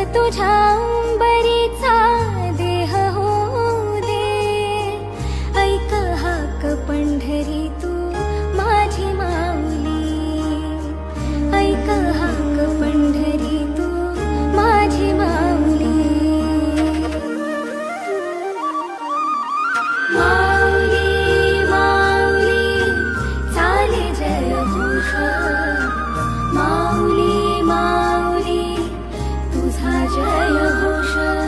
तुझ्या अंबरीचा देह होऊ दे. ऐक हाक पंढरी तू माझी माऊली. ऐक हाक पंढरी तू माझी माऊली. माऊली माऊली चाले जयघोष. माऊली माऊली तुझा जयघोष.